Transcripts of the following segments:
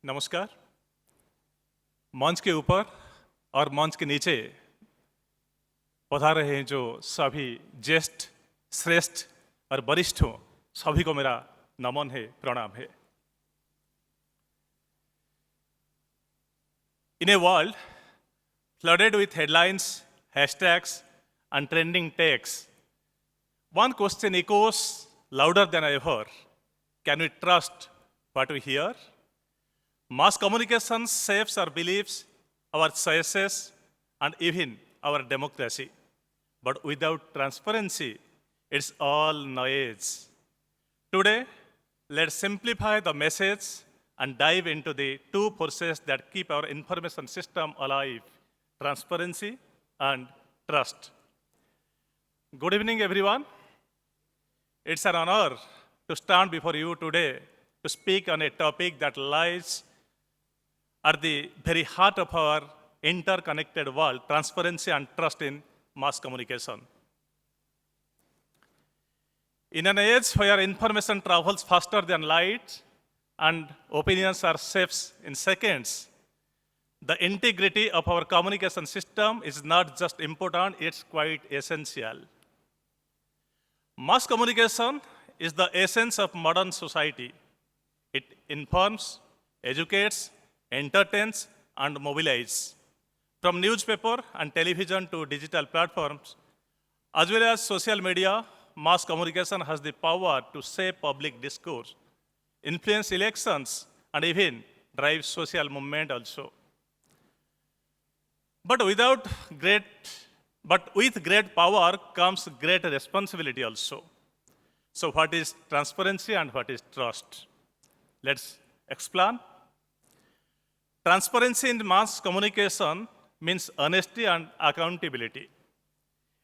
नमस्कार। मंच के ऊपर और मंच के नीचे पधार रहे हैं जो सभी ज्येष्ठ, श्रेष्ठ और वरिष्ठ हो, सभी को मेरा नमन है, प्रणाम है। In a world flooded with headlines, hashtags, and trending texts, one question echoes louder than ever. Can we trust what we hear? Mass communication shapes our beliefs, our choices, and even our democracy. But without transparency, it's all noise. Today, let's simplify the message and dive into the two forces that keep our information system alive: transparency and trust. Good evening, everyone. It's an honor to stand before you today to speak on a topic that lies at the very heart of our interconnected world: transparency and trust in mass communication. In an age where information travels faster than light and opinions are shaped in seconds, the integrity of our communication system is not just important, it's quite essential. Mass communication is the essence of modern society. It informs, educates, entertains, and mobilizes. From newspaper and television to digital platforms, as well as social media, mass communication has the power to shape public discourse, influence elections, and even drive social movement also. But with great power comes great responsibility also. So what is transparency and what is trust? Let's explain. Transparency in mass communication means honesty and accountability.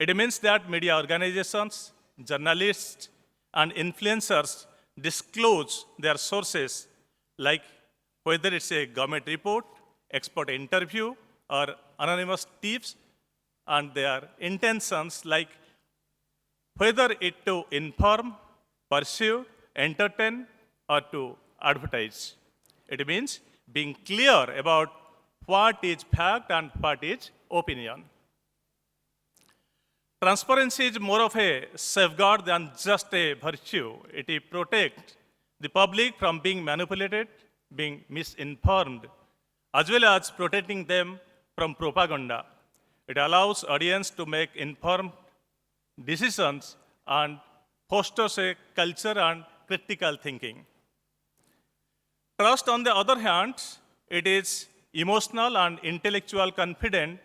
It means that media organizations, journalists, and influencers disclose their sources, like whether it's a government report, expert interview, or anonymous tips, and their intentions, like whether it to inform, pursue, entertain, or to advertise. It means being clear about what is fact and what is opinion. Transparency is more of a safeguard than just a virtue. It protects the public from being manipulated, being misinformed, as well as protecting them from propaganda. It allows audience to make informed decisions and fosters a culture and critical thinking. Trust, on the other hand, it is emotional and intellectual confidence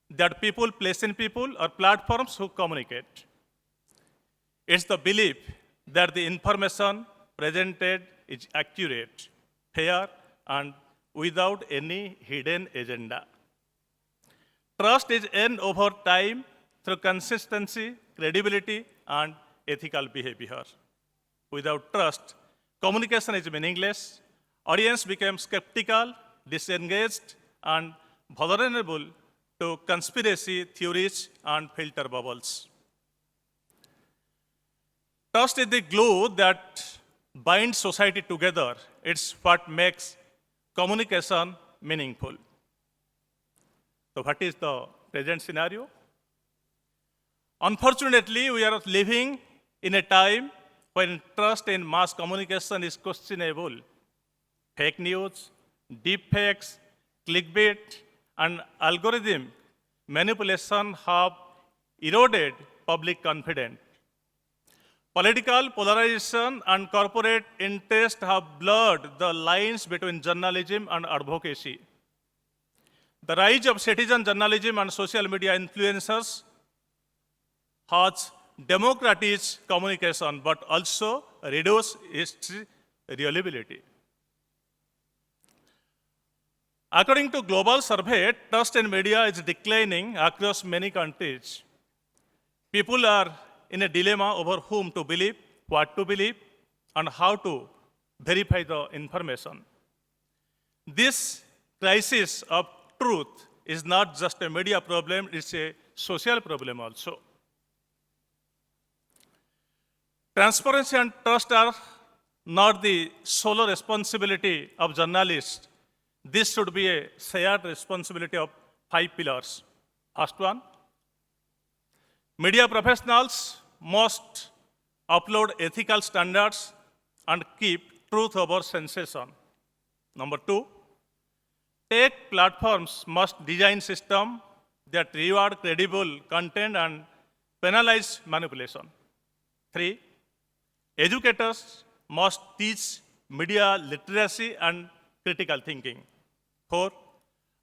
that people place in people or platforms who communicate. It's the belief that the information presented is accurate, fair, and without any hidden agenda. Trust is earned over time through consistency, credibility, and ethical behavior. Without trust, communication is meaningless. Audience become skeptical, disengaged, and vulnerable to conspiracy theories and filter bubbles. Trust is the glue that binds society together. It's what makes communication meaningful. So what is the present scenario? Unfortunately, we are living in a time when trust in mass communication is questionable. Fake news, deep fakes, clickbait, and algorithm manipulation have eroded public confidence. Political polarization and corporate interest have blurred the lines between journalism and advocacy. The rise of citizen journalism and social media influencers has democratized communication, but also reduced its reliability. According to global survey, trust in media is declining across many countries. People are in a dilemma over whom to believe, what to believe, and how to verify the information. This crisis of truth is not just a media problem, it's a social problem also. Transparency and trust are not the solo responsibility of journalists. This should be a shared responsibility of 5 pillars. First one, media professionals must upload ethical standards and keep truth over sensation. Number two, tech platforms must design systems that reward credible content and penalize manipulation. Three, educators must teach media literacy and critical thinking. Four,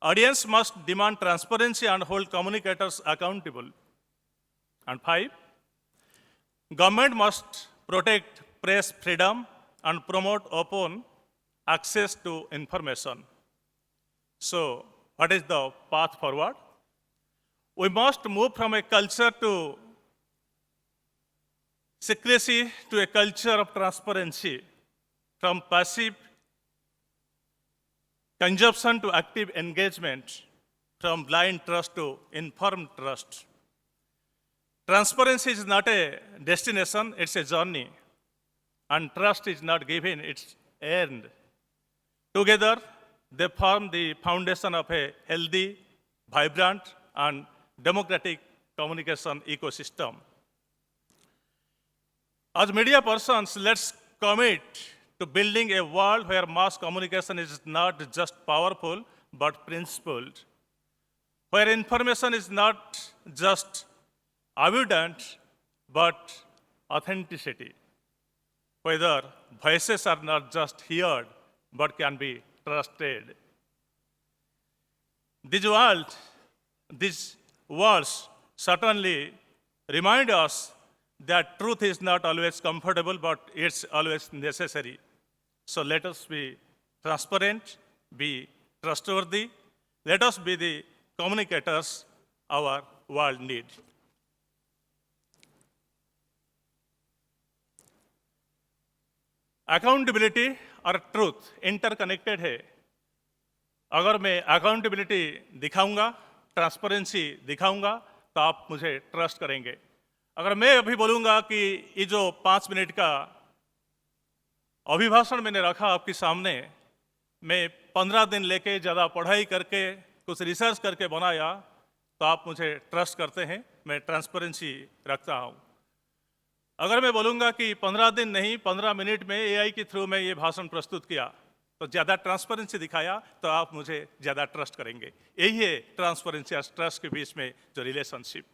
audience must demand transparency and hold communicators accountable. And five, government must protect press freedom and promote open access to information. So, what is the path forward? We must move from a culture to secrecy to a culture of transparency, from passive consumption to active engagement, from blind trust to informed trust. Transparency is not a destination, it's a journey. And trust is not given, it's earned. Together, they form the foundation of a healthy, vibrant, and democratic communication ecosystem. As media persons, let's commit to building a world where mass communication is not just powerful, but principled, where information is not just abundant, but authenticity, whether voices are not just heard, but can be trusted. These words certainly remind us that truth is not always comfortable, but it's always necessary. So let us be transparent, be trustworthy. Let us be the communicators our world needs. Accountability और truth interconnected है. अगर मैं accountability दिखाऊंगा, transparency दिखाऊंगा, तो आप मुझे trust करेंगे. अगर मैं अभी बोलूंगा कि ये जो 5 मिनट का अभिभाषण मैंने रखा आपके सामने, मैं 15 दिन लेके ज़्यादा पढ़ाई करके कुछ रिसर्च करके बनाया, तो आप मुझे ट्रस्ट करते हैं, मैं ट्रांसपेरेंसी रखता हूँ. अगर मैं बोलूँगा कि 15 दिन नहीं 15 मिनट में एआई के थ्रू मैं ये भाषण प्रस्तुत किया, तो ज़्यादा ट्रांसपेरेंसी दिखाया, तो आप मुझे ज़्यादा ट्रस्ट करेंगे. यही है ट्रांसपेरेंसी और ट्रस्ट के बीच में जो रिलेशनशिप.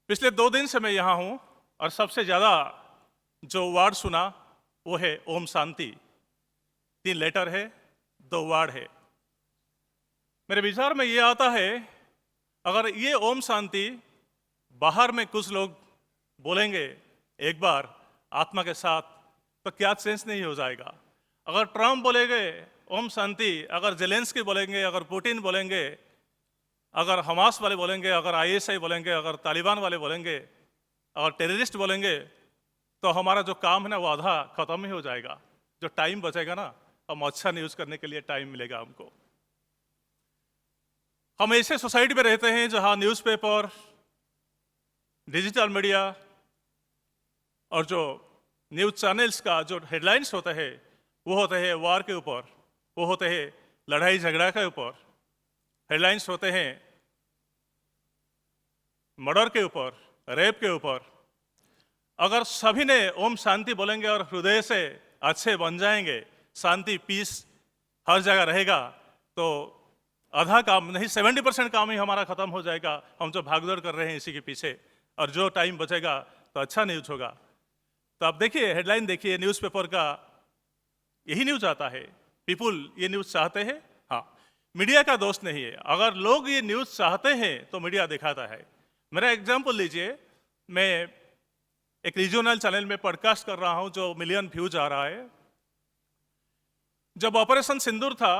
पिछले 2 दिन से मैं यहाँ हूँ और सबसे ज़्यादा जो वर्ड सुना वो है ओम शांति. 3 लेटर है, 2 वर्ड है. मेरे विचार में ये आता है, अगर ये ओम शांति बाहर में कुछ लोग बोलेंगे एक बार आत्मा के साथ, तो क्या चेंज नहीं हो जाएगा. अगर ट्रम्प बोलेंगे ओम शांति, अगर जेलेंस्की बोलेंगे, अगर पुतिन बोलेंगे, अगर हमास वाले बोलेंगे, अगर आईएसआई बोलेंगे, अगर तालिबान वाले बोलेंगे, अगर टेररिस्ट बोलेंगे, तो हमारा जो काम है ना वो आधा खत्म ही हो जाएगा. जो टाइम बचेगा ना, हम अच्छा न्यूज़ करने के लिए टाइम मिलेगा हमको. हम ऐसे सोसाइटी में रहते हैं जहाँ न्यूज़पेपर, डिजिटल मीडिया और जो न्यूज़ चैनल्स का जो हेडलाइंस होते हैं वो होते हैं वार के ऊपर, वो होते हैं लड़ाई झगड़ा के ऊपर, हेडलाइंस होते हैं मर्डर के ऊपर, रेप के ऊपर. अगर सभी ने ओम शांति बोलेंगे और हृदय से अच्छे बन जाएंगे, शांति पीस हर जगह रहेगा, तो आधा काम नहीं 70% काम ही हमारा खत्म हो जाएगा. हम जो भागदौड़ कर रहे हैं इसी के पीछे, और जो टाइम बचेगा तो अच्छा न्यूज़ होगा. तो आप देखिए हेडलाइन देखिए, न्यूज़पेपर का यही न्यूज़ आता है. पीपुल ये न्यूज़ चाहते हैं. हाँ, मीडिया का दोष नहीं है. अगर लोग ये न्यूज़ चाहते हैं तो मीडिया दिखाता है. मेरा एग्जाम्पल लीजिए, मैं एक रीजनल चैनल में पॉडकास्ट कर रहा हूँ जो मिलियन व्यूज आ रहा है. जब ऑपरेशन सिंदूर था,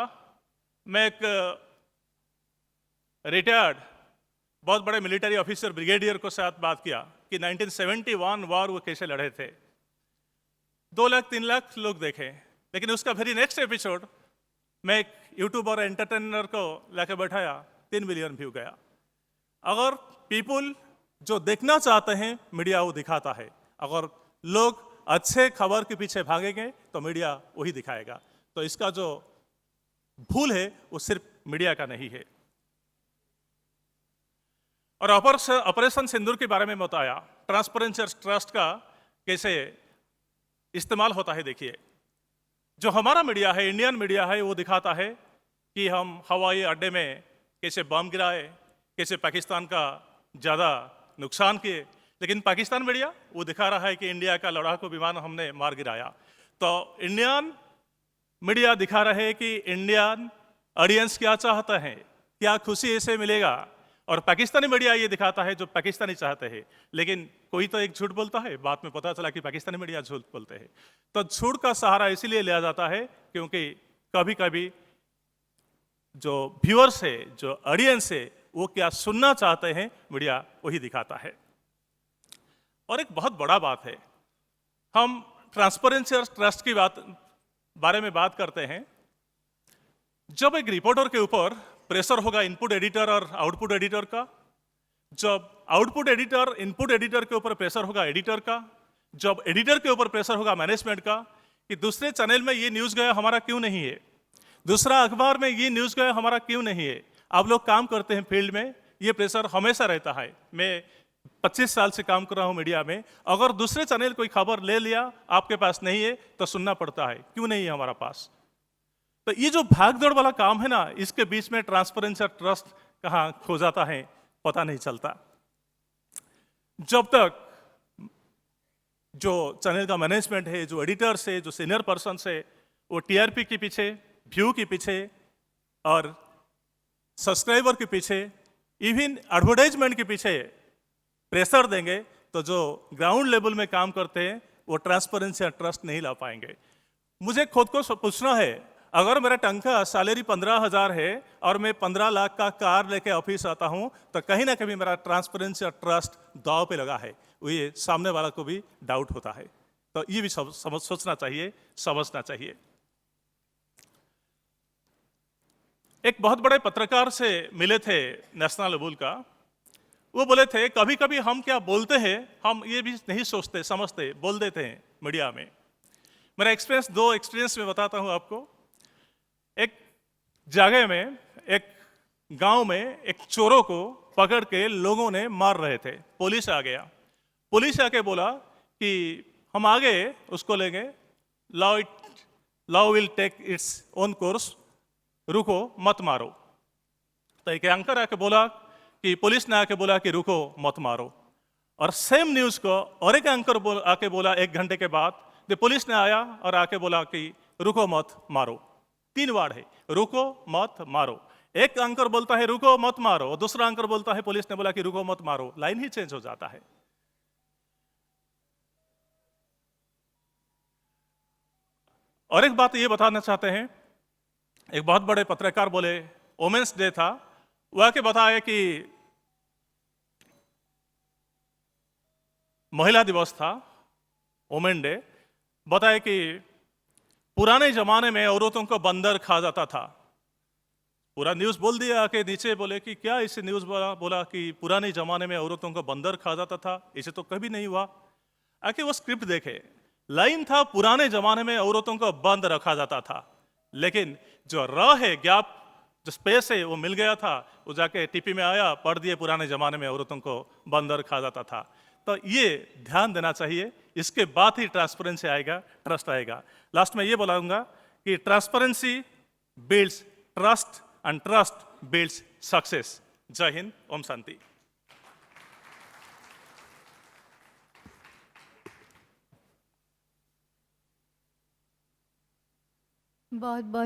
मैं एक रिटायर्ड बहुत बड़े मिलिट्री ऑफिसर ब्रिगेडियर को साथ बात किया कि 1971 वार वो कैसे लड़े थे. 2 लाख 3 लाख लोग देखे, लेकिन उसका वेरी नेक्स्ट एपिसोड मैं एक यूट्यूबर एंटरटेनर को लाके बैठाया, 3 मिलियन व्यू गया. अगर पीपुल जो देखना चाहते हैं मीडिया वो दिखाता है. अगर लोग अच्छे खबर के पीछे भागेंगे तो मीडिया वही दिखाएगा। तो इसका जो भूल है वो सिर्फ मीडिया का नहीं है। और ऑपरेशन सिंदूर के बारे में बताया, ट्रांसपेरेंसी और ट्रस्ट का कैसे इस्तेमाल होता है। देखिए, जो हमारा मीडिया है, इंडियन मीडिया है, वो दिखाता है कि हम हवाई अड्डे में कैसे बम गिराए, कैसे पाकिस्तान का ज़्यादा नुकसान किए। लेकिन पाकिस्तान मीडिया वो दिखा रहा है कि इंडिया का लड़ाकू विमान हमने मार गिराया। तो इंडियन मीडिया दिखा रहे हैं कि इंडियन ऑडियंस क्या चाहता है, क्या खुशी इसे मिलेगा। और पाकिस्तानी मीडिया ये दिखाता है जो पाकिस्तानी चाहते हैं। लेकिन कोई तो एक झूठ बोलता है, बाद में पता चला कि पाकिस्तानी मीडिया झूठ बोलते हैं। तो झूठ का सहारा इसीलिए लिया जाता है क्योंकि कभी कभी जो व्यूअर्स है, जो ऑडियंस है, वो क्या सुनना चाहते हैं, मीडिया वही दिखाता है। और एक बहुत बड़ा बात है, हम ट्रांसपेरेंसी और ट्रस्ट की बारे में बात करते हैं। जब एक रिपोर्टर के ऊपर प्रेशर होगा इनपुट एडिटर और आउटपुट एडिटर का, जब आउटपुट एडिटर इनपुट एडिटर के ऊपर प्रेशर होगा एडिटर का, जब एडिटर के ऊपर प्रेशर होगा मैनेजमेंट का कि दूसरे चैनल में ये न्यूज़ गया हमारा क्यों नहीं है, दूसरा अखबार में ये न्यूज़ गया हमारा क्यों नहीं है। आप लोग काम करते हैं फील्ड में, ये प्रेशर हमेशा रहता है। मैं 25 साल से काम कर रहा हूँ मीडिया में। अगर दूसरे चैनल कोई खबर ले लिया, आपके पास नहीं है, तो सुनना पड़ता है क्यों नहीं है हमारा पास। तो ये जो भागदौड़ वाला काम है ना, इसके बीच में ट्रांसपेरेंसी और ट्रस्ट कहाँ खो जाता है पता नहीं चलता। जब तक जो चैनल का मैनेजमेंट है, जो एडिटर्स है, जो सीनियर पर्सन है, वो टीआरपी के पीछे, व्यू के पीछे और सब्सक्राइबर के पीछे, इवन एडवर्टाइजमेंट के पीछे प्रेशर देंगे, तो जो ग्राउंड लेवल में काम करते हैं वो ट्रांसपेरेंसी और ट्रस्ट नहीं ला पाएंगे। मुझे खुद को पूछना है, अगर मेरा टंका सैलरी 15,000 है और मैं 15 लाख का कार लेके ऑफिस आता हूं, तो कहीं ना कहीं मेरा ट्रांसपेरेंसी और ट्रस्ट दांव पे लगा है। वो ये सामने वाला को भी डाउट होता है। तो ये भी सोचना चाहिए, समझना चाहिए। एक बहुत बड़े पत्रकार से मिले थे नेशनल लेवल का, वो बोले थे कभी कभी हम क्या बोलते हैं हम ये भी नहीं सोचते समझते, बोल देते हैं मीडिया में। मेरा एक्सपीरियंस, 2 एक्सपीरियंस में बताता हूँ आपको। एक जगह में, एक गांव में एक चोरों को पकड़ के लोगों ने मार रहे थे। पुलिस आ गया, पुलिस आके बोला कि हम आगे उसको लेंगे, law will take its own course, रुको मत मारो। तो एक एंकर आके बोला कि पुलिस ने आके बोला कि रुको मत मारो। और सेम न्यूज़ को और एक एंकर आके बोला 1 घंटे के बाद, पुलिस ने आया और आके बोला कि रुको मत मारो। 3 वर्ड है, रुको मत मारो। एक एंकर बोलता है रुको मत मारो, और दूसरा एंकर बोलता है पुलिस ने बोला कि रुको मत मारो। लाइन ही चेंज हो जाता है। और एक बात ये बताना चाहते हैं, एक बहुत बड़े पत्रकार बोले, वुमेन्स डे था, वह के बताया कि महिला दिवस था, वुमेन डे, बताया कि पुराने जमाने में औरतों को बंदर खा जाता था। पूरा न्यूज़ बोल दिया कि नीचे बोले कि क्या इसे न्यूज़ बोला कि पुराने जमाने में औरतों को बंदर खा जाता था, इसे तो कभी नहीं हुआ। आके वो स्क्रिप्ट देखे, लाइन था पुराने जमाने में औरतों को बंद रखा जाता था, लेकिन जो र है, गैप, जो स्पेस है, वो मिल गया था। वो जाके टीपी में आया, पढ़ दिए पुराने जमाने में औरतों को बंदर खा जाता था। तो ये ध्यान देना चाहिए, इसके बाद ही ट्रांसपेरेंसी आएगा, ट्रस्ट आएगा। लास्ट में ये बोलाऊंगा कि transparency builds trust and trust builds success. जय हिंद, ओम शांति। बहुत बहुत